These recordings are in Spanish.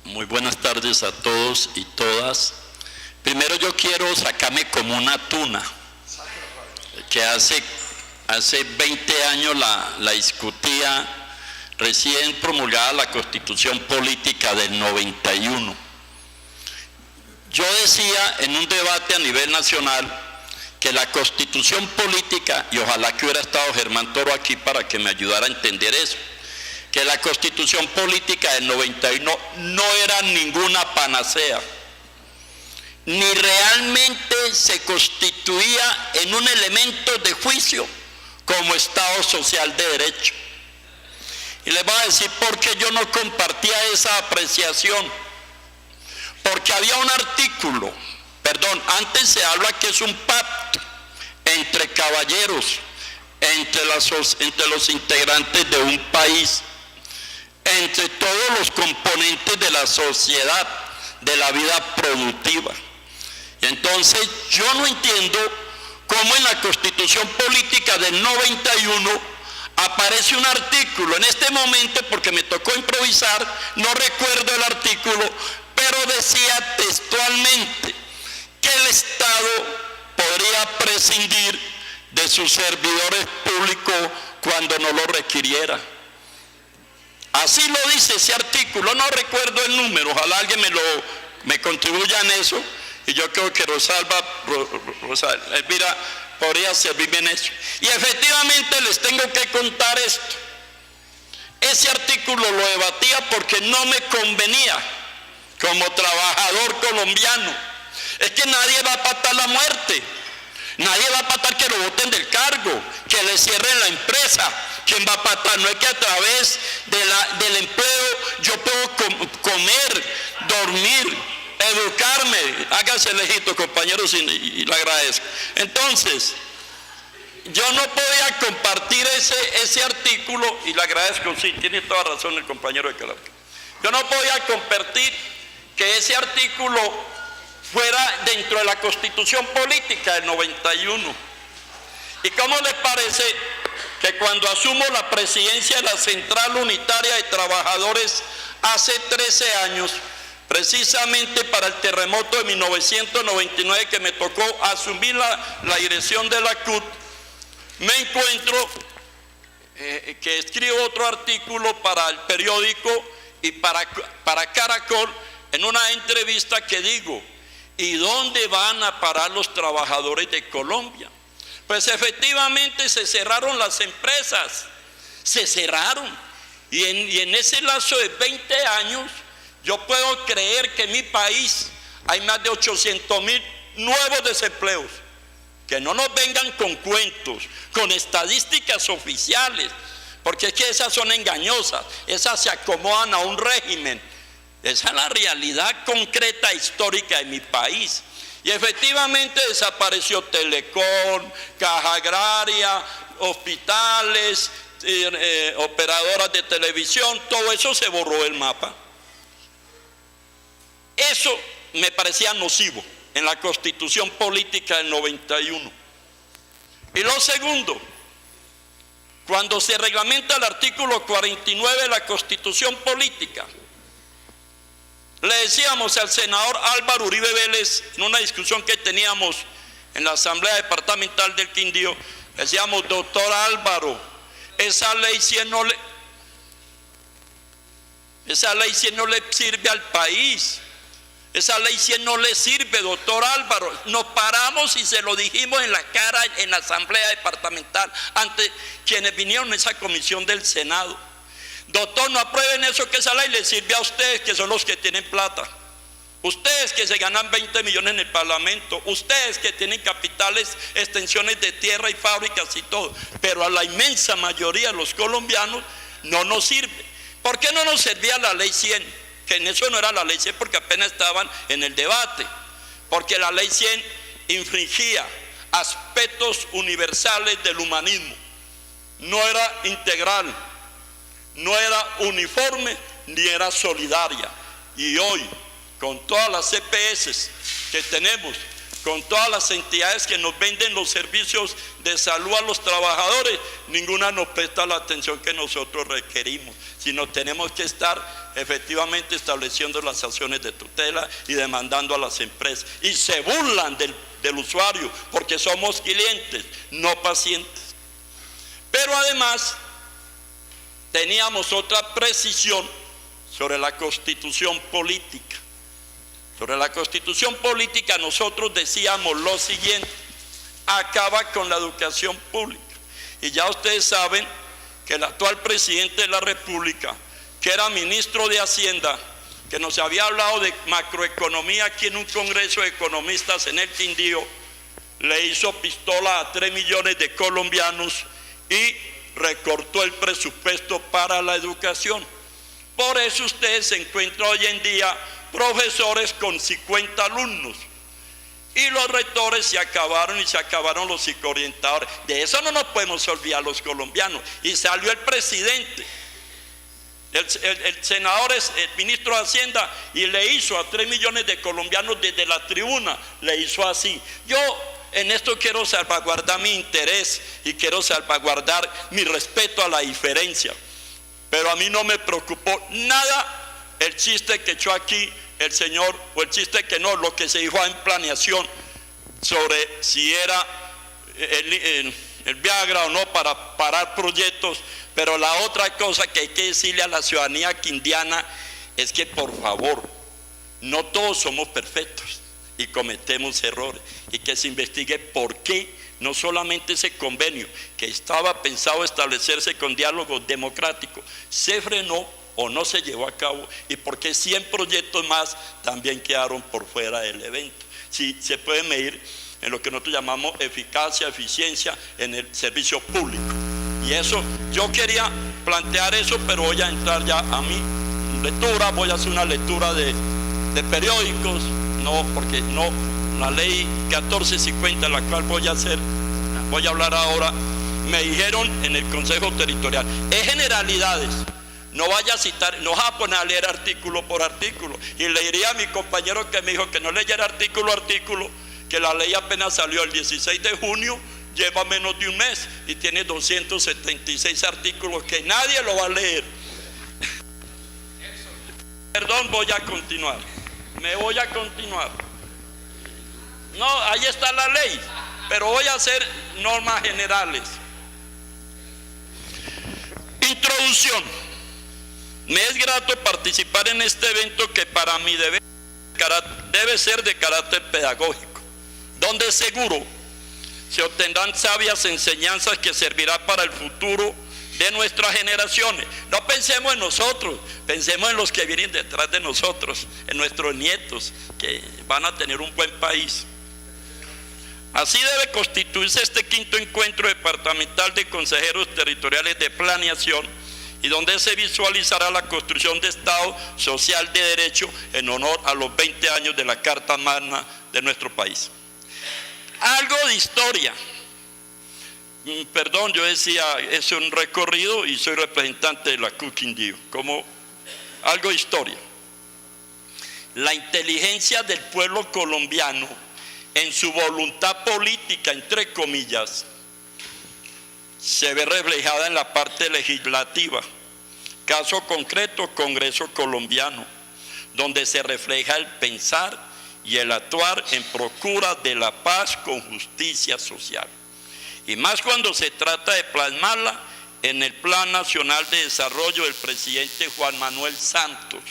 Muy buenas tardes a todos y todas. Primero yo quiero sacarme como una tuna, que hace 20 años la discutía, recién promulgada la Constitución Política del 91. Yo decía en un debate a nivel nacional que la Constitución Política, y ojalá que hubiera estado Germán Toro aquí para que me ayudara a entender eso, que la Constitución Política del 91 no era ninguna panacea, ni realmente se constituía en un elemento de juicio como Estado social de derecho. Y les voy a decir por qué yo no compartía esa apreciación. Porque había un artículo, antes se habla que es un pacto entre caballeros, entre los integrantes de un país, entre todos los componentes de la sociedad, de la vida productiva. Y entonces yo no entiendo cómo en la Constitución Política del 91 aparece un artículo, en este momento, porque me tocó improvisar, no recuerdo el artículo, pero decía textualmente que el Estado podría prescindir de sus servidores públicos cuando no lo requiriera. Así lo dice ese artículo, no recuerdo el número, ojalá alguien me contribuya en eso, y yo creo que Elvira podría servirme en eso. Y efectivamente les tengo que contar esto. Ese artículo lo debatía porque no me convenía como trabajador colombiano. Es que nadie va a patar la muerte, nadie va a patar que lo boten del cargo, que le cierren la empresa. ¿Quién va a patar? No es que a través del empleo yo puedo comer, dormir, educarme. Háganse lejito, compañeros, y le agradezco. Entonces, yo no podía compartir ese artículo, y le agradezco, sí, tiene toda razón el compañero de Calarca. Yo no podía compartir que ese artículo fuera dentro de la Constitución Política del 91. ¿Y cómo les parece que cuando asumo la presidencia de la Central Unitaria de Trabajadores hace 13 años, precisamente para el terremoto de 1999 que me tocó asumir la dirección de la CUT, me encuentro que escribo otro artículo para el periódico y para Caracol, en una entrevista que digo, ¿y dónde van a parar los trabajadores de Colombia? Pues efectivamente se cerraron las empresas, se cerraron. Y en ese lazo de 20 años, yo puedo creer que en mi país hay más de 800,000 nuevos desempleos. Que no nos vengan con cuentos, con estadísticas oficiales, porque es que esas son engañosas, esas se acomodan a un régimen. Esa es la realidad concreta histórica de mi país. Y efectivamente desapareció Telecom, Caja Agraria, hospitales, operadoras de televisión, todo eso se borró del mapa. Eso me parecía nocivo en la Constitución Política del 91. Y lo segundo, cuando se reglamenta el artículo 49 de la Constitución Política, le decíamos al senador Álvaro Uribe Vélez, en una discusión que teníamos en la Asamblea Departamental del Quindío, le decíamos, doctor Álvaro, esa ley 100 no le sirve al país. Esa ley 100 no le sirve, doctor Álvaro. Nos paramos y se lo dijimos en la cara en la Asamblea Departamental ante quienes vinieron a esa comisión del Senado. Doctor, no aprueben eso, que esa ley le sirve a ustedes, que son los que tienen plata. Ustedes que se ganan 20 millones en el Parlamento, ustedes que tienen capitales, extensiones de tierra y fábricas y todo, pero a la inmensa mayoría de los colombianos no nos sirve. ¿Por qué no nos servía la ley 100? Que en eso no era la ley 100 porque apenas estaban en el debate, porque la ley 100 infringía aspectos universales del humanismo, no era integral, no era uniforme ni era solidaria. Y hoy, con todas las EPS que tenemos, con todas las entidades que nos venden los servicios de salud a los trabajadores, ninguna nos presta la atención que nosotros requerimos, sino tenemos que estar efectivamente estableciendo las acciones de tutela y demandando a las empresas. Y se burlan del usuario porque somos clientes, no pacientes. Pero además teníamos otra precisión sobre la constitución política. Sobre la constitución política nosotros decíamos lo siguiente: acaba con la educación pública. Y ya ustedes saben que el actual presidente de la República, que era ministro de Hacienda, que nos había hablado de macroeconomía aquí en un congreso de economistas en el Quindío, le hizo pistola a 3 millones de colombianos y recortó el presupuesto para la educación. Por eso ustedes se encuentran hoy en día profesores con 50 alumnos y los rectores se acabaron los psicoorientadores. De eso no nos podemos olvidar los colombianos. Y salió el presidente, el senador es el ministro de Hacienda, y le hizo a 3 millones de colombianos desde la tribuna, le hizo así. Yo en esto quiero salvaguardar mi interés y quiero salvaguardar mi respeto a la diferencia, pero a mí no me preocupó nada el chiste que echó aquí el señor, o el chiste que no, lo que se dijo en planeación sobre si era el Viagra o no para parar proyectos. Pero la otra cosa que hay que decirle a la ciudadanía quindiana es que, por favor, no todos somos perfectos y cometemos errores, y que se investigue por qué no solamente ese convenio que estaba pensado establecerse con diálogo democrático se frenó o no se llevó a cabo, y por qué 100 proyectos más también quedaron por fuera del evento. Sí, se puede medir en lo que nosotros llamamos eficacia, eficiencia en el servicio público. Y eso, yo quería plantear eso, pero voy a entrar ya a mi lectura. Voy a hacer una lectura de periódicos, no, porque no, la ley 1450, la cual voy a hablar ahora, me dijeron en el Consejo Territorial, es generalidades, no vaya a citar, no vas a poner a leer artículo por artículo. Y le diría a mi compañero que me dijo que no leyera artículo a artículo, que la ley apenas salió el 16 de junio, lleva menos de un mes y tiene 276 artículos que nadie lo va a leer. Perdón, voy a continuar. Me voy a continuar. No, ahí está la ley, pero voy a hacer normas generales. Introducción. Me es grato participar en este evento que para mí debe ser de carácter pedagógico, donde seguro se obtendrán sabias enseñanzas que servirán para el futuro de nuestras generaciones. No pensemos en nosotros, pensemos en los que vienen detrás de nosotros, en nuestros nietos, que van a tener un buen país. Así debe constituirse este quinto encuentro departamental de consejeros territoriales de planeación, y donde se visualizará la construcción de Estado social de derecho en honor a los 20 años de la Carta Magna de nuestro país. Algo de historia. Perdón, yo decía, es un recorrido y soy representante de la CUT Quindío, como algo de historia. La inteligencia del pueblo colombiano en su voluntad política, entre comillas, se ve reflejada en la parte legislativa. Caso concreto, Congreso colombiano, donde se refleja el pensar y el actuar en procura de la paz con justicia social. Y más cuando se trata de plasmarla en el Plan Nacional de Desarrollo del presidente Juan Manuel Santos.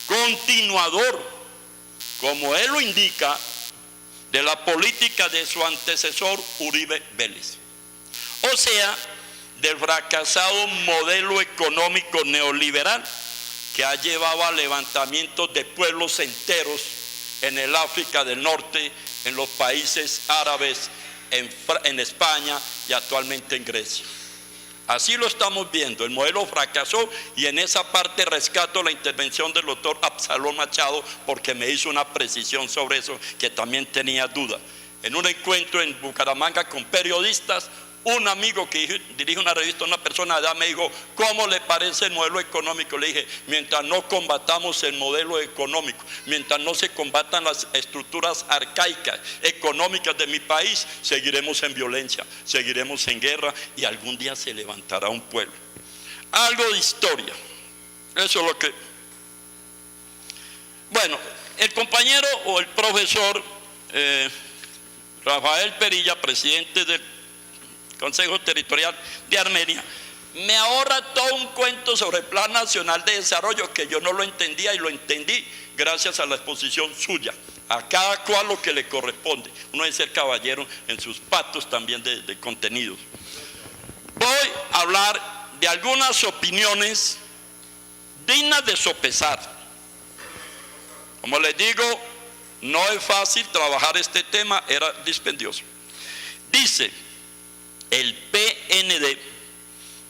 Continuador, como él lo indica, de la política de su antecesor Uribe Vélez. O sea, del fracasado modelo económico neoliberal que ha llevado a levantamientos de pueblos enteros en el África del Norte, en los países árabes, en España y actualmente en Grecia. Así lo estamos viendo, el modelo fracasó, y en esa parte rescato la intervención del doctor Absalón Machado, porque me hizo una precisión sobre eso que también tenía duda. En un encuentro en Bucaramanga con periodistas, Un amigo que dirige una revista, una persona de edad, me dijo, ¿cómo le parece el modelo económico? Le dije, mientras no combatamos el modelo económico, mientras no se combatan las estructuras arcaicas, económicas de mi país, seguiremos en violencia, seguiremos en guerra y algún día se levantará un pueblo. Algo de historia, eso es lo que... Bueno, el compañero o el profesor Rafael Perilla, presidente del Consejo Territorial de Armenia, me ahorra todo un cuento sobre el Plan Nacional de Desarrollo que yo no lo entendía y lo entendí gracias a la exposición suya. A cada cual lo que le corresponde. Uno debe ser caballero en sus pactos también de contenidos. Voy a hablar de algunas opiniones dignas de sopesar. Como les digo, no es fácil trabajar este tema, era dispendioso. Dice, el PND,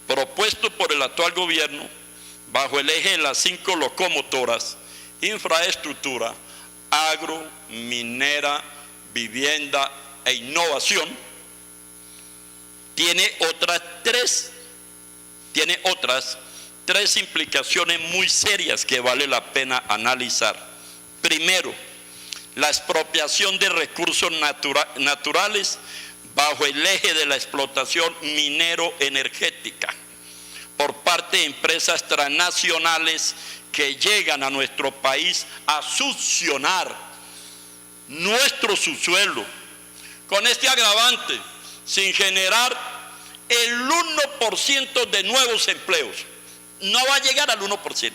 propuesto por el actual gobierno, bajo el eje de las 5 locomotoras, infraestructura, agro, minera, vivienda e innovación, tiene otras tres implicaciones muy serias que vale la pena analizar. Primero, la expropiación de recursos naturales bajo el eje de la explotación minero-energética por parte de empresas transnacionales que llegan a nuestro país a succionar nuestro subsuelo con este agravante, sin generar el 1% de nuevos empleos. No va a llegar al 1%.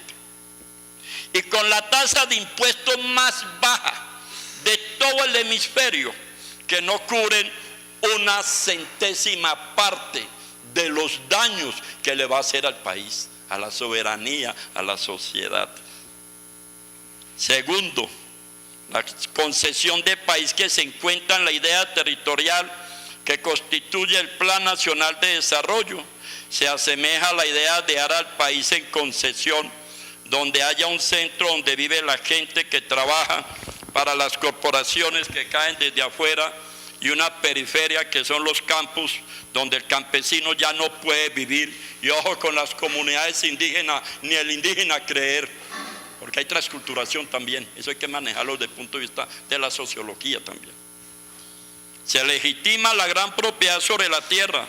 Y con la tasa de impuestos más baja de todo el hemisferio, que no cubren una centésima parte de los daños que le va a hacer al país, a la soberanía, a la sociedad. Segundo, la concesión de país que se encuentra en la idea territorial que constituye el Plan Nacional de Desarrollo se asemeja a la idea de dar al país en concesión, donde haya un centro donde vive la gente que trabaja para las corporaciones que caen desde afuera y una periferia que son los campos donde el campesino ya no puede vivir. Y ojo con las comunidades indígenas, ni el indígena creer, porque hay transculturación también, eso hay que manejarlo desde el punto de vista de la sociología también. Se legitima la gran propiedad sobre la tierra,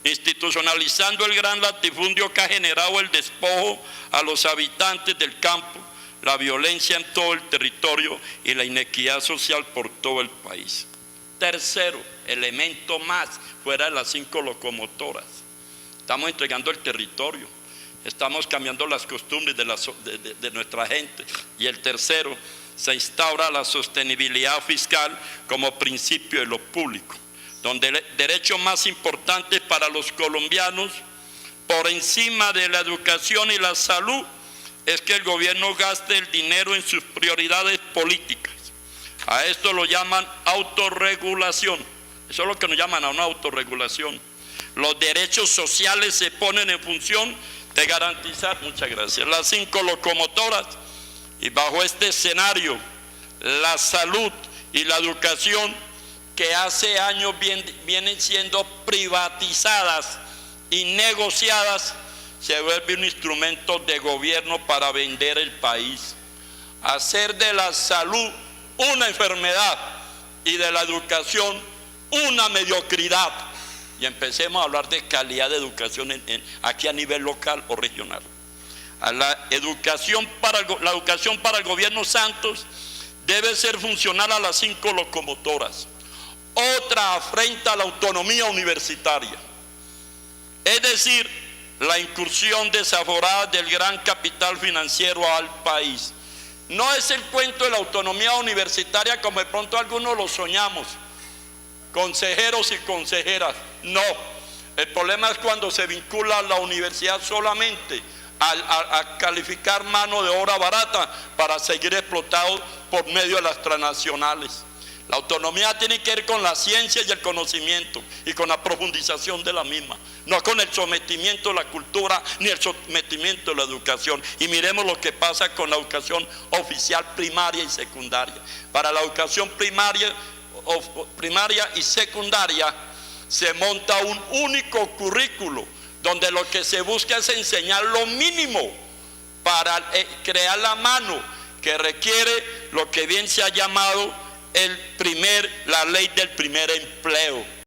institucionalizando el gran latifundio que ha generado el despojo a los habitantes del campo, la violencia en todo el territorio y la inequidad social por todo el país. Tercero, elemento más, fuera de las 5 locomotoras. Estamos entregando el territorio, estamos cambiando las costumbres de nuestra gente. Y el tercero, se instaura la sostenibilidad fiscal como principio de lo público, donde el derecho más importante para los colombianos, por encima de la educación y la salud, es que el gobierno gaste el dinero en sus prioridades políticas. A esto lo llaman autorregulación. Eso es lo que nos llaman a una autorregulación. Los derechos sociales se ponen en función de garantizar, muchas gracias, las 5 locomotoras. Y bajo este escenario, la salud y la educación, que hace años vienen siendo privatizadas y negociadas, se vuelve un instrumento de gobierno para vender el país. Hacer de la salud una enfermedad y de la educación una mediocridad. Y empecemos a hablar de calidad de educación aquí a nivel local o regional. La educación para el gobierno Santos debe ser funcional a las 5 locomotoras. Otra afrenta a la autonomía universitaria. Es decir, la incursión desaforada del gran capital financiero al país. No es el cuento de la autonomía universitaria como de pronto algunos lo soñamos, consejeros y consejeras. No, el problema es cuando se vincula a la universidad solamente a calificar mano de obra barata para seguir explotados por medio de las transnacionales. La autonomía tiene que ver con la ciencia y el conocimiento y con la profundización de la misma, no con el sometimiento de la cultura ni el sometimiento de la educación. Y miremos lo que pasa con la educación oficial primaria y secundaria. Para la educación primaria y secundaria se monta un único currículo donde lo que se busca es enseñar lo mínimo para crear la mano que requiere lo que bien se ha llamado la ley del primer empleo.